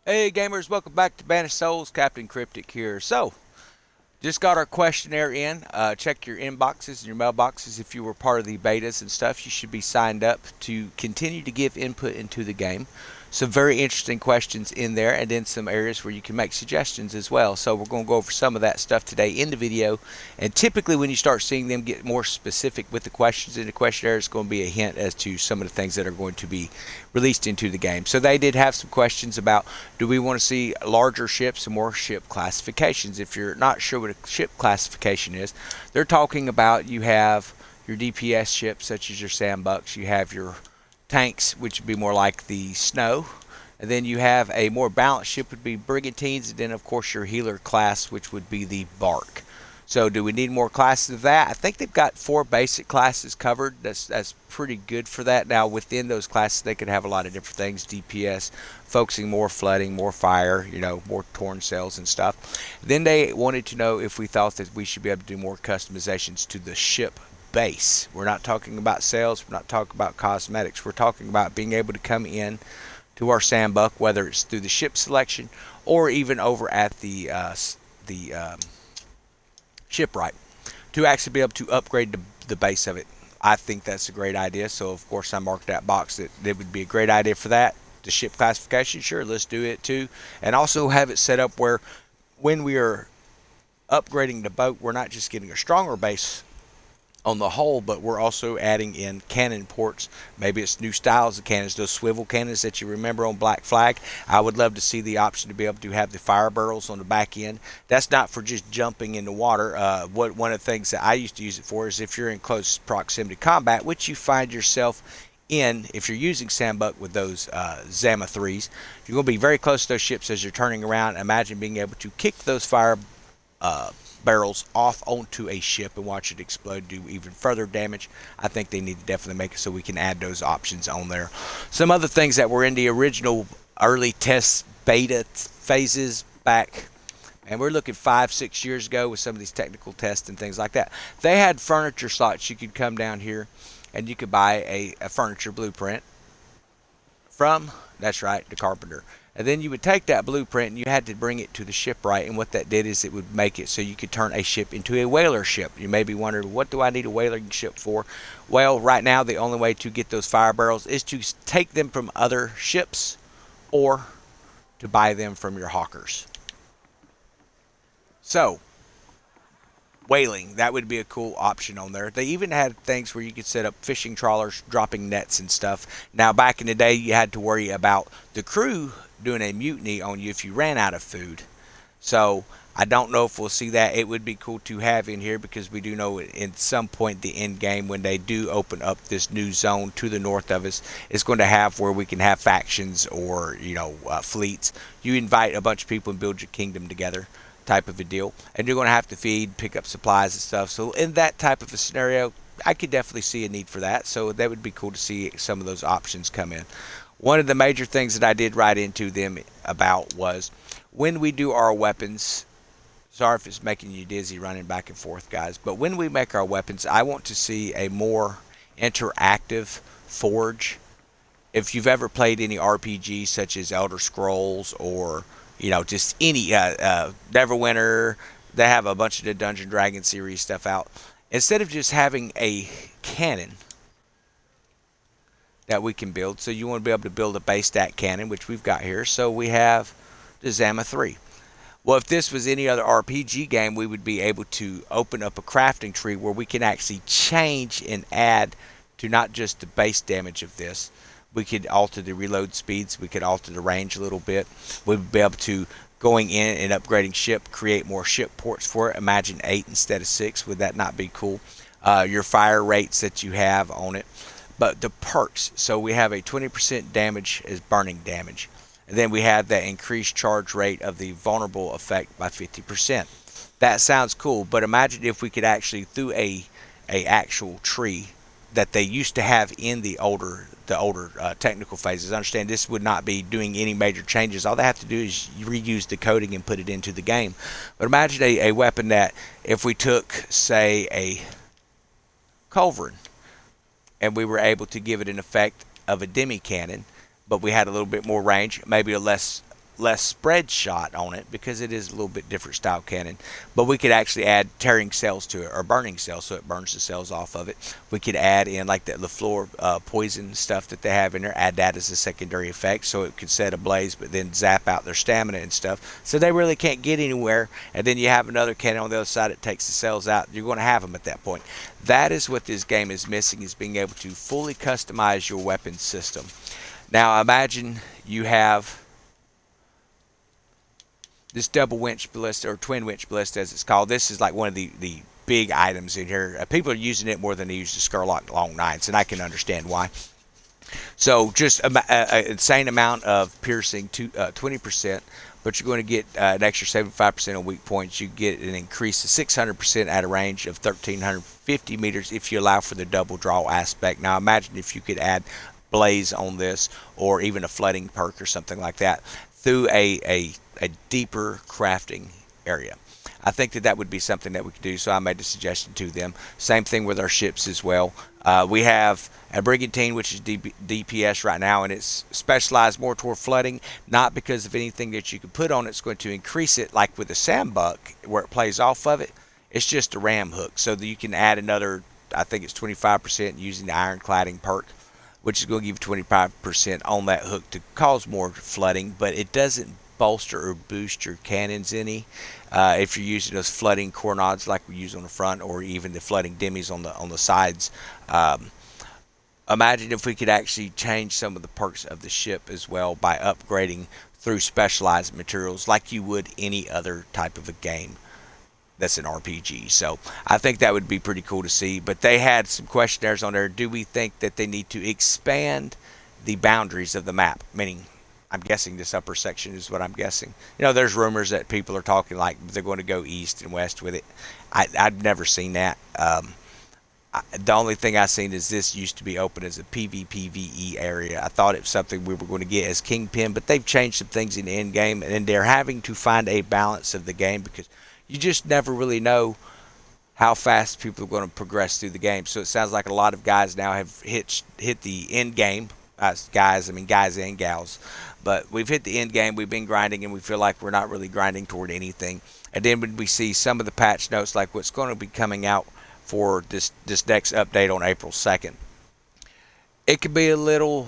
Hey gamers, welcome back to Banished Souls. Captain Cryptic here. So, just got our questionnaire in. Check your inboxes and your mailboxes. If you were part of the betas and stuff, you should be signed up to continue to give input into the game. Some very interesting questions in there, and then some areas where you can make suggestions as well. So we're going to go over some of that stuff today in the video. And typically when you start seeing them get more specific with the questions in the questionnaire, it's going to be a hint as to some of the things that are going to be released into the game. So they did have some questions about, do we want to see larger ships and more ship classifications? If you're not sure what a ship classification is, they're talking about you have your DPS ships such as your sandbucks, you have your tanks, which would be more like the snow, and then you have a more balanced ship would be brigantines, and then of course your healer class, which would be the bark. So do we need more classes of that? I think they've got 4 basic classes covered. That's pretty good for that. Now within those classes they could have a lot of different things. DPS, focusing more flooding, more fire, more torn cells and stuff. Then they wanted to know if we thought that we should be able to do more customizations to the ship base. We're not talking about sales, we're not talking about cosmetics. We're talking about being able to come in to our sandbuck, whether it's through the ship selection or even over at the shipwright, to actually be able to upgrade the base of it. I think that's a great idea. So of course I marked that box that it would be a great idea for that. The ship classification, sure, let's do it too. And also have it set up where when we are upgrading the boat, we're not just getting a stronger base on the whole, but we're also adding in cannon ports. Maybe it's new styles of cannons, those swivel cannons that you remember on Black Flag. I would love to see the option to be able to have the fire barrels on the back end. That's not for just jumping in the water. One of the things that I used to use it for is if you're in close proximity combat, which you find yourself in if you're using sandbuck with those Zama 3s. You're going to be very close to those ships as you're turning around. Imagine being able to kick those fire uh, barrels off onto a ship and watch it explode, do even further damage. I think they need to definitely make it so we can add those options on there. Some other things that were in the original early test beta phases back, and we're looking 5-6 years ago with some of these technical tests and things like that. They had furniture slots. You could come down here and you could buy a furniture blueprint from, that's right, the carpenter. And then you would take that blueprint and you had to bring it to the shipwright, and what that did is it would make it so you could turn a ship into a whaler ship. You may be wondering, what do I need a whaling ship for? Well, right now the only way to get those fire barrels is to take them from other ships or to buy them from your hawkers. So whaling, that would be a cool option on there. They even had things where you could set up fishing trawlers, dropping nets and stuff. Now back in the day you had to worry about the crew doing a mutiny on you if you ran out of food. So I don't know if we'll see that. It would be cool to have in here because we do know in some point the end game, when they do open up this new zone to the north of us, it's going to have where we can have factions or fleets. You invite a bunch of people and build your kingdom together, type of a deal, and you're going to have to feed, pick up supplies and stuff. So in that type of a scenario, I could definitely see a need for that. So that would be cool to see some of those options come in. One of the major things that I did write into them about was when we do our weapons. Sorry if it's making you dizzy running back and forth, guys, but when we make our weapons, I want to see a more interactive forge. If you've ever played any RPG such as Elder Scrolls or just any Neverwinter, they have a bunch of the Dungeon Dragon series stuff out. Instead of just having a cannon that we can build, so you want to be able to build a base stat cannon, which we've got here. So we have the Zama 3. Well, if this was any other RPG game, we would be able to open up a crafting tree where we can actually change and add to not just the base damage of this. We could alter the reload speeds. We could alter the range a little bit. We would be able to, going in and upgrading ship, create more ship ports for it. Imagine 8 instead of 6. Would that not be cool? Your fire rates that you have on it. But the perks. So we have a 20% damage as burning damage. And then we have that increased charge rate of the vulnerable effect by 50%. That sounds cool, but imagine if we could actually, through a actual tree that they used to have in the older technical phases. I understand this would not be doing any major changes. All they have to do is reuse the coding and put it into the game. But imagine a weapon that if we took, say, a culverin and we were able to give it an effect of a demi cannon, but we had a little bit more range, maybe a less less spread shot on it because it is a little bit different style cannon. But we could actually add tearing cells to it, or burning cells, so it burns the cells off of it. We could add in like that LaFleur poison stuff that they have in there, add that as a secondary effect, so it could set ablaze but then zap out their stamina and stuff, so they really can't get anywhere. And then you have another cannon on the other side that takes the cells out. You're going to have them at that point. That is what this game is missing, is being able to fully customize your weapon system. Now imagine you have this double winch ballista, or twin winch ballista as it's called. This is like one of the big items in here. People are using it more than they use the Skurlock Long Knights, and I can understand why. So just an insane amount of piercing, 20%, but you're going to get an extra 75% on weak points. You get an increase of 600% at a range of 1,350 meters if you allow for the double draw aspect. Now imagine if you could add blaze on this, or even a flooding perk or something like that, through a deeper crafting area. I think that would be something that we could do, so I made the suggestion to them. Same thing with our ships as well. We have a Brigantine, which is DPS right now, and it's specialized more toward flooding, not because of anything that you can put on it's going to increase it, like with the Sandbuck, where it plays off of it. It's just a ram hook, so that you can add another, I think it's 25% using the ironcladding perk, which is going to give you 25% on that hook to cause more flooding, but it doesn't bolster or boost your cannons any if you're using those flooding coronades like we use on the front, or even the flooding demis on the sides. Imagine if we could actually change some of the perks of the ship as well by upgrading through specialized materials like you would any other type of a game that's an RPG. So I think that would be pretty cool to see. But they had some questionnaires on there. Do we think that they need to expand the boundaries of the map? Meaning, I'm guessing this upper section is what I'm guessing. You know, there's rumors that people are talking like they're going to go east and west with it. I've never seen that. The only thing I've seen is this used to be open as a PvPvE area. I thought it was something we were going to get as Kingpin, but they've changed some things in the end game, and they're having to find a balance of the game, because you just never really know how fast people are going to progress through the game. So it sounds like a lot of guys now have hit the end game. Guys and gals. But we've hit the end game. We've been grinding, and we feel like we're not really grinding toward anything. And then when we see some of the patch notes, like what's going to be coming out for this next update on April 2nd, it could be a little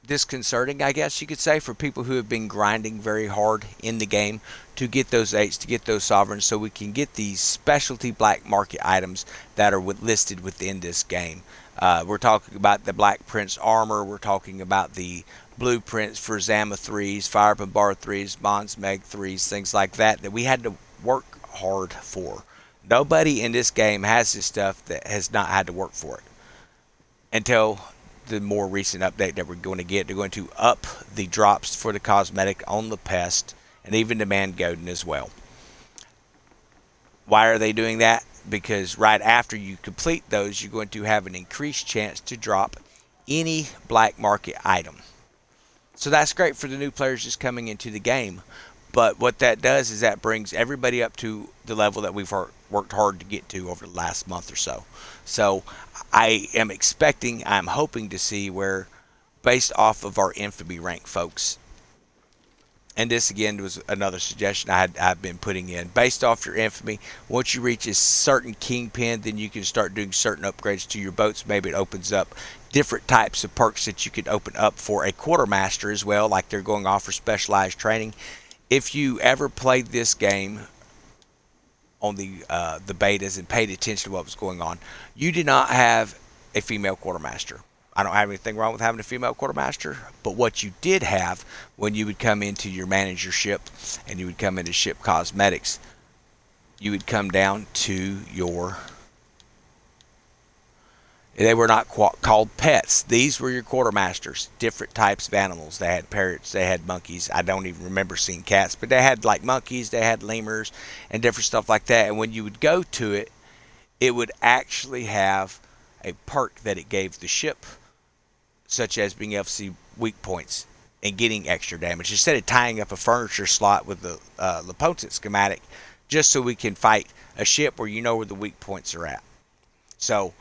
disconcerting, I guess you could say, for people who have been grinding very hard in the game to get those 8s, to get those sovereigns, so we can get these specialty black market items that are listed within this game. We're talking about the Black Prince armor. We're talking about the blueprints for Zama 3s, Fire Bombard 3s, Mons Meg 3s, things like that we had to work hard for. Nobody in this game has this stuff that has not had to work for it until the more recent update that we're going to get. They're going to up the drops for the cosmetic on the Pest and even the Man Godin as well. Why are they doing that? Because right after you complete those, you're going to have an increased chance to drop any black market item. So that's great for the new players just coming into the game. But what that does is that brings everybody up to the level that we've worked hard to get to over the last month or so. So I am expecting, I'm hoping to see where, based off of our infamy rank, folks, and this again was another suggestion I've been putting in, based off your infamy, once you reach a certain kingpin, then you can start doing certain upgrades to your boats. Maybe it opens up different types of perks that you could open up for a quartermaster as well, like they're going off for specialized training. If you ever played this game on the betas and paid attention to what was going on, you did not have a female quartermaster. I don't have anything wrong with having a female quartermaster, but what you did have when you would come into your manager ship and you would come into ship cosmetics, you would come down to your... They were not called pets. These were your quartermasters, different types of animals. They had parrots, they had monkeys. I don't even remember seeing cats, but they had like monkeys, they had lemurs, and different stuff like that. And when you would go to it, it would actually have a perk that it gave the ship, such as being able to see weak points and getting extra damage, instead of tying up a furniture slot with the potent schematic, just so we can fight a ship where you know where the weak points are at. So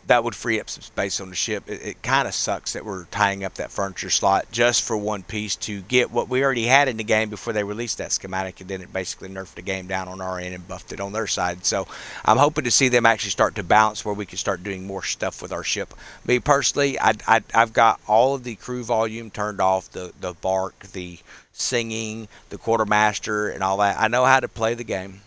that would free up some space on the ship. It kind of sucks that we're tying up that furniture slot just for one piece to get what we already had in the game before they released that schematic, and then it basically nerfed the game down on our end and buffed it on their side. So I'm hoping to see them actually start to bounce where we can start doing more stuff with our ship. Me personally, I've got all of the crew volume turned off, the bark, the singing, the quartermaster, and all that. I know how to play the game.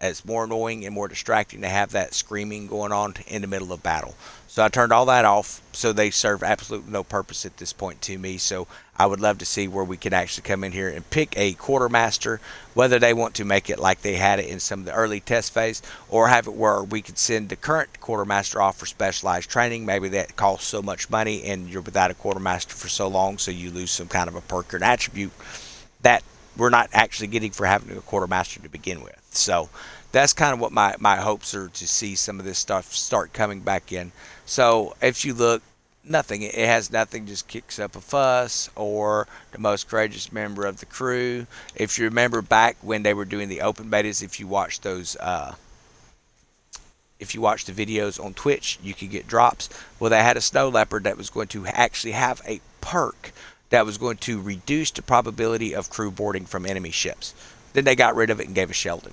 It's more annoying and more distracting to have that screaming going on in the middle of battle. So I turned all that off, so they serve absolutely no purpose at this point to me. So I would love to see where we can actually come in here and pick a quartermaster, whether they want to make it like they had it in some of the early test phase, or have it where we could send the current quartermaster off for specialized training. Maybe that costs so much money and you're without a quartermaster for so long, so you lose some kind of a perk or an attribute that we're not actually getting for having a quartermaster to begin with. So that's kind of what my hopes are, to see some of this stuff start coming back in. So if you look, nothing. It has nothing, just kicks up a fuss, or the most courageous member of the crew. If you remember back when they were doing the open betas, if you watch those, if you watch the videos on Twitch, you could get drops. Well, they had a snow leopard that was going to actually have a perk that was going to reduce the probability of crew boarding from enemy ships. Then they got rid of it and gave a Sheldon.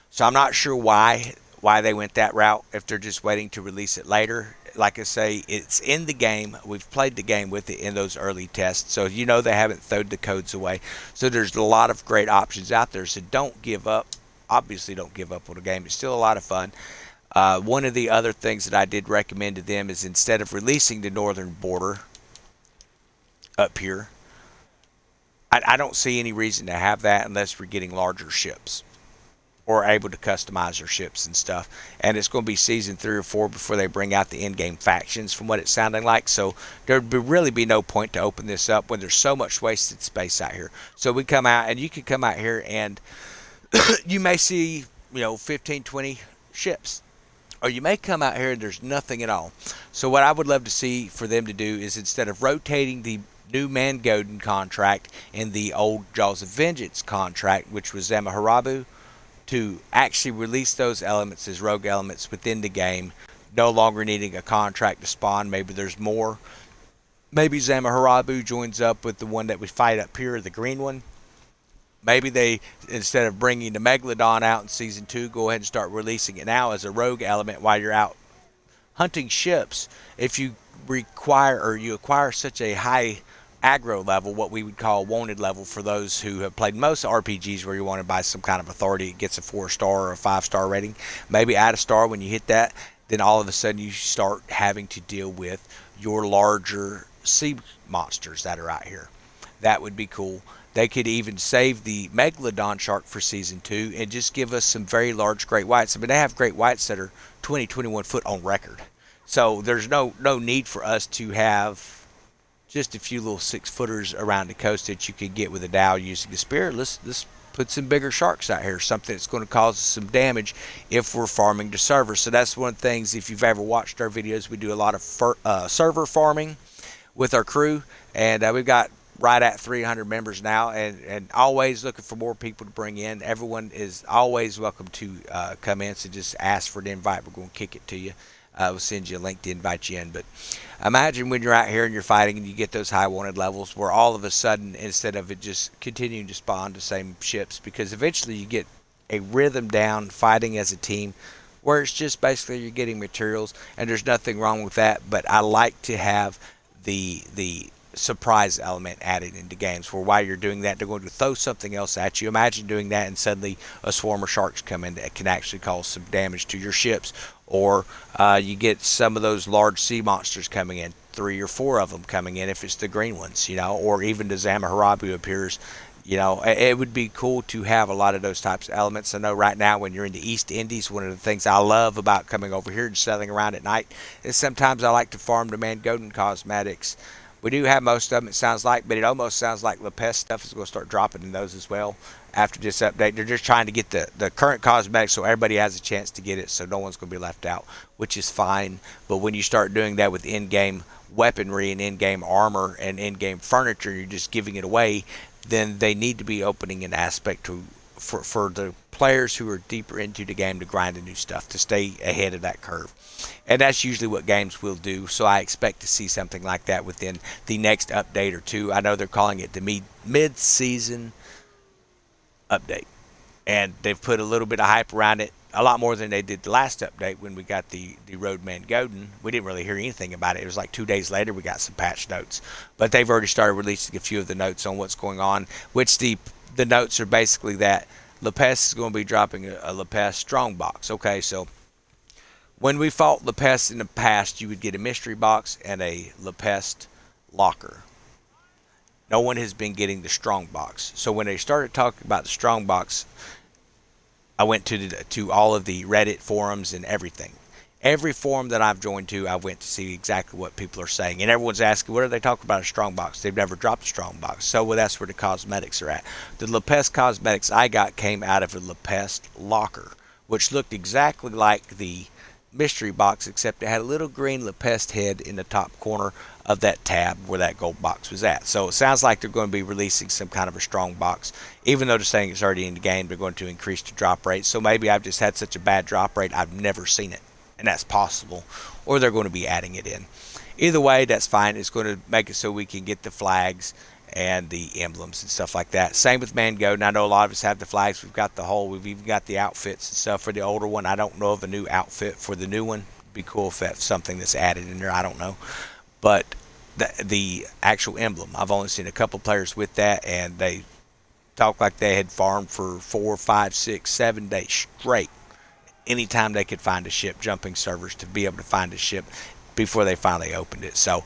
So I'm not sure why they went that route, if they're just waiting to release it later. Like I say, it's in the game. We've played the game with it in those early tests. So you know they haven't thrown the codes away. So there's a lot of great options out there. So don't give up. Obviously don't give up on the game. It's still a lot of fun. One of the other things that I did recommend to them is, instead of releasing the northern border up here, I don't see any reason to have that unless we're getting larger ships or able to customize their ships and stuff. And it's going to be season 3 or 4 before they bring out the in-game factions, from what it's sounding like. So there'd really be no point to open this up when there's so much wasted space out here. So we come out, and you can come out here and you may see, 15, 20 ships. Or you may come out here and there's nothing at all. So what I would love to see for them to do is, instead of rotating the new Mangoden contract and the old Jaws of Vengeance contract, which was Zamaharabu, to actually release those elements as rogue elements within the game, no longer needing a contract to spawn. Maybe there's more. Maybe Zamaharabu joins up with the one that we fight up here, the green one. Maybe they, instead of bringing the Megalodon out in Season 2, go ahead and start releasing it now as a rogue element while you're out hunting ships. If you acquire such a high aggro level, what we would call wanted level for those who have played most RPGs where you want to buy some kind of authority, it gets a 4-star or a 5-star rating. Maybe add a star when you hit that, then all of a sudden you start having to deal with your larger sea monsters that are out here. That would be cool. They could even save the Megalodon shark for Season 2 and just give us some very large great whites. I mean, they have great whites that are 20, 21 foot on record. So there's no need for us to have just a few little 6-footers around the coast that you could get with a dhow using a spear. Let's put some bigger sharks out here, something that's going to cause us some damage if we're farming to servers. So that's one of the things, if you've ever watched our videos, we do a lot of server farming with our crew, and we've got right at 300 members now, and always looking for more people to bring in. Everyone is always welcome to come in, so just ask for an invite. We're going to kick it to you. We'll send you a link to invite you in. But imagine when you're out here and you're fighting and you get those high wanted levels where all of a sudden, instead of it just continuing to spawn the same ships, because eventually you get a rhythm down fighting as a team where it's just basically you're getting materials, and there's nothing wrong with that. But I like to have the surprise element added into games, where while you're doing that, they're going to throw something else at you. Imagine doing that and suddenly a swarm of sharks come in that can actually cause some damage to your ships, or you get some of those large sea monsters coming in, 3 or 4 of them coming in if it's the green ones, or even the Zamaharabu appears. It would be cool to have a lot of those types of elements. I know right now when you're in the East Indies, one of the things I love about coming over here and sailing around at night is sometimes I like to farm the Mangoden cosmetics. We do have most of them, it sounds like, but it almost sounds like La Peste stuff is going to start dropping in those as well after this update. They're just trying to get the current cosmetics so everybody has a chance to get it, so no one's going to be left out, which is fine. But when you start doing that with in-game weaponry and in-game armor and in-game furniture, you're just giving it away, then they need to be opening an aspect to for the players who are deeper into the game to grind the new stuff to stay ahead of that curve. And that's usually what games will do. So I expect to see something like that within the next update or two. I know they're calling it the mid-season update, and they've put a little bit of hype around it, a lot more than they did the last update when we got the Roadman Godin. We didn't really hear anything about it. It was like 2 days later we got some patch notes, but they've already started releasing a few of the notes on what's going on, which the notes are basically that Lepest is going to be dropping a Lepest strong box. Okay, so when we fought Lepest in the past, you would get a mystery box and a Lepest locker. No one has been getting the strong box. So when they started talking about the strong box, I went to all of the Reddit forums and everything. Every forum that I've joined to, I went to see exactly what people are saying. And everyone's asking, what are they talking about a strong box? They've never dropped a strong box. So well, that's where the cosmetics are at. The Lepest cosmetics I got came out of a Lepest locker, which looked exactly like the mystery box, except it had a little green Lepest head in the top corner of that tab where that gold box was at. So it sounds like they're going to be releasing some kind of a strong box. Even though they're saying it's already in the game, they're going to increase the drop rate. So maybe I've just had such a bad drop rate, I've never seen it. And that's possible. Or they're going to be adding it in. Either way, that's fine. It's going to make it so we can get the flags and the emblems and stuff like that. Same with Mango. And I know a lot of us have the flags. We've even got the outfits and stuff for the older one. I don't know of a new outfit for the new one. It'd be cool if that's something that's added in there. I don't know. But the actual emblem, I've only seen a couple players with that, and they talk like they had farmed for 4, 5, 6, 7 days straight. Anytime they could find a ship, jumping servers to be able to find a ship before they finally opened it. So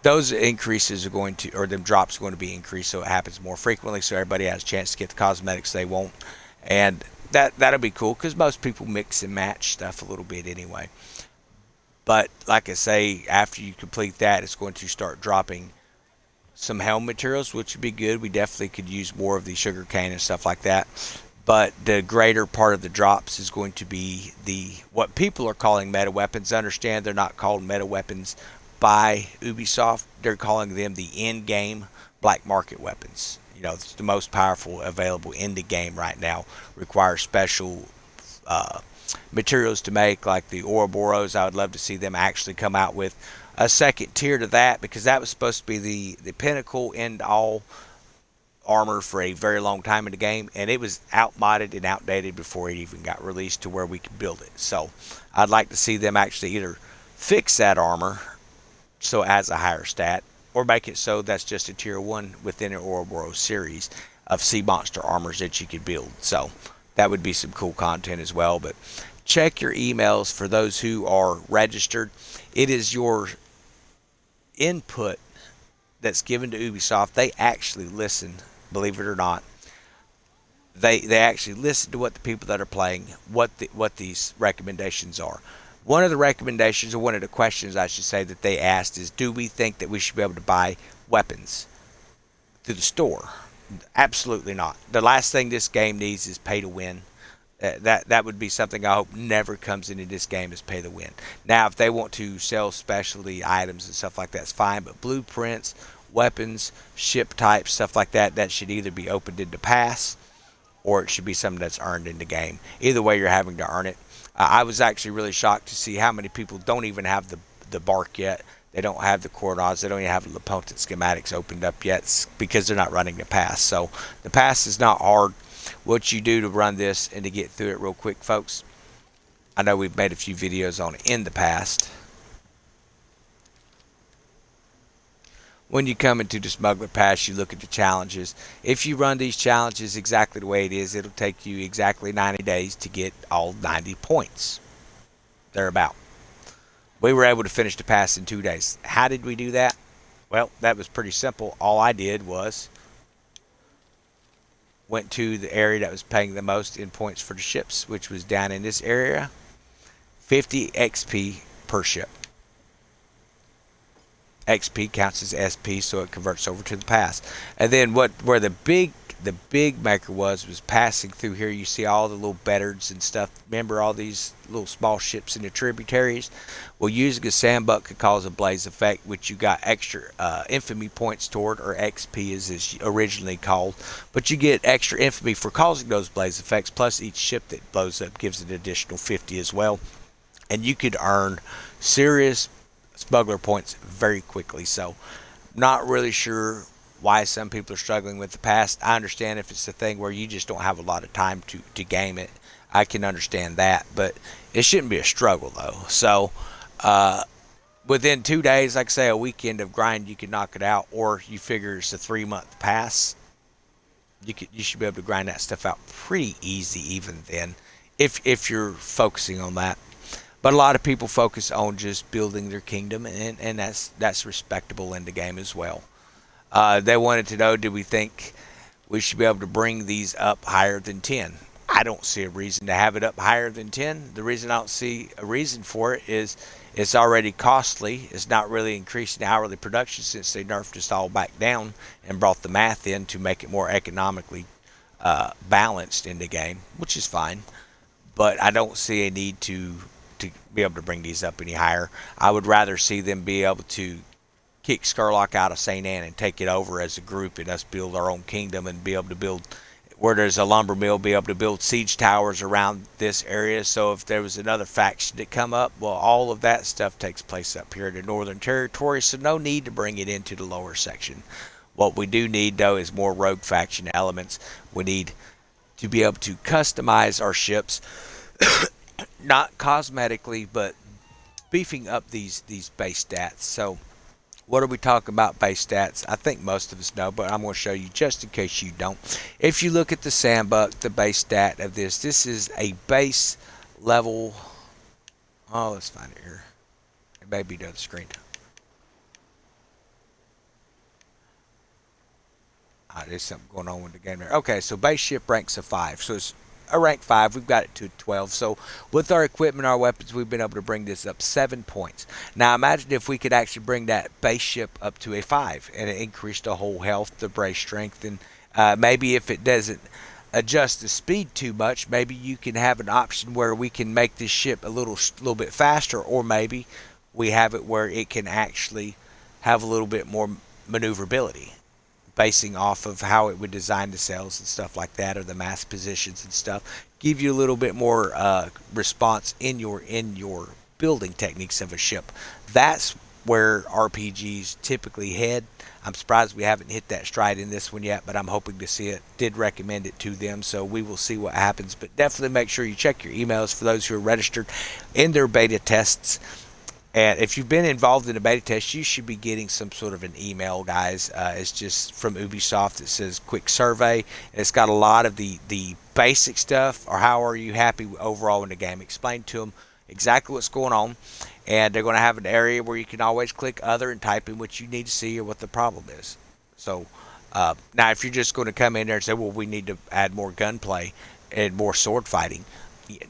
those increases are going to, or them drops are going to be increased, so it happens more frequently, so everybody has a chance to get the cosmetics they want. And that'll be cool, because most people mix and match stuff a little bit anyway. But like I say, after you complete that, it's going to start dropping some helm materials, which would be good. We definitely could use more of the sugar cane and stuff like that. But the greater part of the drops is going to be what people are calling meta weapons. Understand they're not called meta weapons by Ubisoft. They're calling them the in-game black market weapons. You know, it's the most powerful available in the game right now. Requires special materials to make, like the Ouroboros. I would love to see them actually come out with a second tier to that, because that was supposed to be the pinnacle end all armor for a very long time in the game, and it was outmodded and outdated before it even got released to where we could build it. So I'd like to see them actually either fix that armor so it has a higher stat, or make it so that's just a tier 1 within an Ouroboros series of sea monster armors that you could build. So that would be some cool content as well. But check your emails for those who are registered. It is your input that's given to Ubisoft. They actually listen, believe it or not. They actually listen to what the people that are playing, what these recommendations are. One of the recommendations, or one of the questions I should say, that they asked is, do we think that we should be able to buy weapons through the store? Absolutely not. The last thing this game needs is pay to win. That would be something I hope never comes into this game, is pay to win. Now, if they want to sell specialty items and stuff like that, it's fine. But blueprints, weapons, ship types, stuff like that, that should either be opened into pass, or it should be something that's earned in the game. Either way, you're having to earn it. I was actually really shocked to see how many people don't even have the bark yet. They don't have the coordinates. They don't even have the Lapontent schematics opened up yet, because they're not running the pass. So the pass is not hard. What you do to run this and to get through it real quick, folks, I know we've made a few videos on it in the past. When you come into the Smuggler Pass, you look at the challenges. If you run these challenges exactly the way it is, it'll take you exactly 90 days to get all 90 points. Thereabout. We were able to finish the pass in 2 days. How did we do that? Well, that was pretty simple. All I did was went to the area that was paying the most in points for the ships, which was down in this area. 50 XP per ship. XP counts as SP, so it converts over to the pass. And then where the big the big maker was passing through here. You see all the little beddards and stuff. Remember all these little small ships in the tributaries? Well, using a sandbuck could cause a blaze effect, which you got extra infamy points toward, or XP as it's originally called. But you get extra infamy for causing those blaze effects, plus each ship that blows up gives an additional 50 as well. And you could earn serious smuggler points very quickly. So, not really sure why some people are struggling with the past. I understand if it's a thing where you just don't have a lot of time to game it. I can understand that, but it shouldn't be a struggle though. So, within 2 days, like I say, a weekend of grind, you can knock it out. Or you figure it's a 3-month pass, you should be able to grind that stuff out pretty easy even then, if you're focusing on that. But a lot of people focus on just building their kingdom, and that's respectable in the game as well. They wanted to know, do we think we should be able to bring these up higher than 10? I don't see a reason to have it up higher than 10. The reason I don't see a reason for it is it's already costly. It's not really increasing hourly production since they nerfed us all back down and brought the math in to make it more economically balanced in the game, which is fine. But I don't see a need to be able to bring these up any higher. I would rather see them be able to kick Skurlock out of St. Anne and take it over as a group and us build our own kingdom and be able to build, where there's a lumber mill, be able to build siege towers around this area. So if there was another faction that come up, well, all of that stuff takes place up here in the Northern Territory, so no need to bring it into the lower section. What we do need, though, is more rogue faction elements. We need to be able to customize our ships, not cosmetically, but beefing up these base stats. So what are we talking about base stats? I think most of us know, but I'm going to show you just in case you don't. If you look at the sandbuck, the base stat of this is a base level. Oh, let's find it here. It may be the other screen. There's something going on with the game there. Okay, so base ship ranks a 5. So it's a rank 5. We've got it to 12. So with our equipment, our weapons, we've been able to bring this up 7 points. Now imagine if we could actually bring that base ship up to a 5 and it increased the whole health, the brace strength, and maybe if it doesn't adjust the speed too much, maybe you can have an option where we can make this ship a little bit faster, or maybe we have it where it can actually have a little bit more maneuverability, basing off of how it would design the cells and stuff like that, or the mass positions and stuff. Give you a little bit more response in your building techniques of a ship. That's where RPGs typically head. I'm surprised we haven't hit that stride in this one yet, but I'm hoping to see it. Did recommend it to them, so we will see what happens. But definitely make sure you check your emails for those who are registered in their beta tests. And if you've been involved in a beta test, you should be getting some sort of an email, guys. It's just from Ubisoft. It says quick survey. It's got a lot of the basic stuff, or how are you happy overall in the game. Explain to them exactly what's going on. And they're going to have an area where you can always click other and type in what you need to see or what the problem is. So now if you're just going to come in there and say, well, we need to add more gunplay and more sword fighting,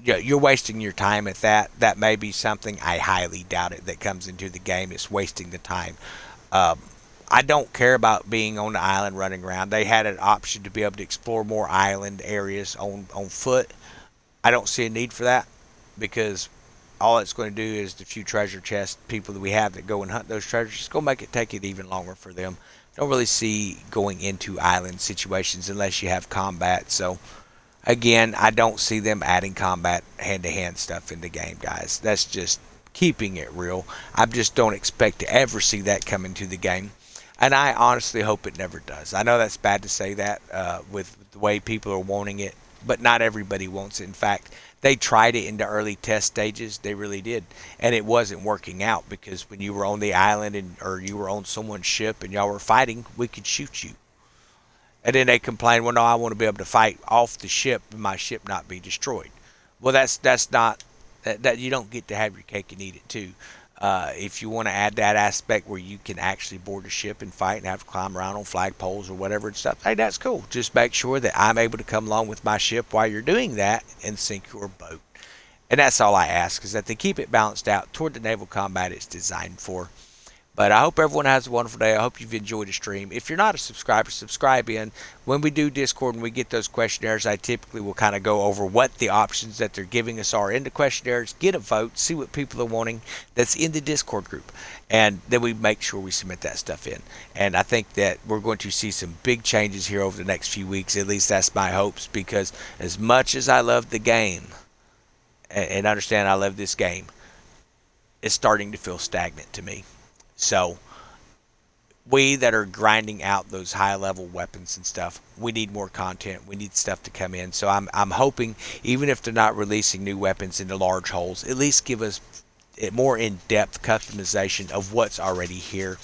you're wasting your time at that. That may be something, I highly doubt it, that comes into the game. It's wasting the time. I don't care about being on the island running around. They had an option to be able to explore more island areas on foot. I don't see a need for that, because all it's going to do is the few treasure chest people that we have that go and hunt those treasures, it's going to make it take it even longer for them. Don't really see going into island situations unless you have combat. So again, I don't see them adding combat hand-to-hand stuff in the game, guys. That's just keeping it real. I just don't expect to ever see that come into the game. And I honestly hope it never does. I know that's bad to say that with the way people are wanting it, but not everybody wants it. In fact, they tried it in the early test stages. They really did. And it wasn't working out, because when you were on the island or you were on someone's ship and y'all were fighting, we could shoot you. And then they complain, well, no, I want to be able to fight off the ship and my ship not be destroyed. Well, that's not, that you don't get to have your cake and eat it too. If you want to add that aspect where you can actually board a ship and fight and have to climb around on flagpoles or whatever and stuff, hey, that's cool. Just make sure that I'm able to come along with my ship while you're doing that and sink your boat. And that's all I ask, is that they keep it balanced out toward the naval combat it's designed for. But I hope everyone has a wonderful day. I hope you've enjoyed the stream. If you're not a subscriber, subscribe in. When we do Discord and we get those questionnaires, I typically will kind of go over what the options that they're giving us are in the questionnaires, get a vote, see what people are wanting that's in the Discord group. And then we make sure we submit that stuff in. And I think that we're going to see some big changes here over the next few weeks. At least that's my hopes, because as much as I love the game and understand I love this game, it's starting to feel stagnant to me. So we that are grinding out those high level weapons and stuff, we need more content. We need stuff to come in. So I'm hoping, even if they're not releasing new weapons into large holes, at least give us more in-depth customization of what's already here.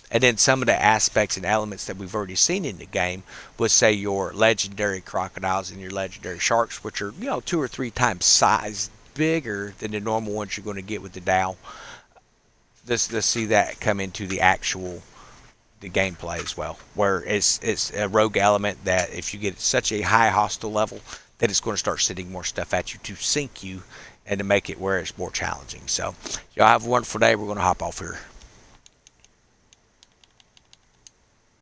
And then some of the aspects and elements that we've already seen in the game was, say, your legendary crocodiles and your legendary sharks, which are, 2 or 3 times size bigger than the normal ones you're going to get with the Dow. Let's see that come into the gameplay as well, where it's a rogue element that if you get such a high hostile level, that it's going to start sending more stuff at you to sink you and to make it where it's more challenging. So y'all have a wonderful day. We're going to hop off here.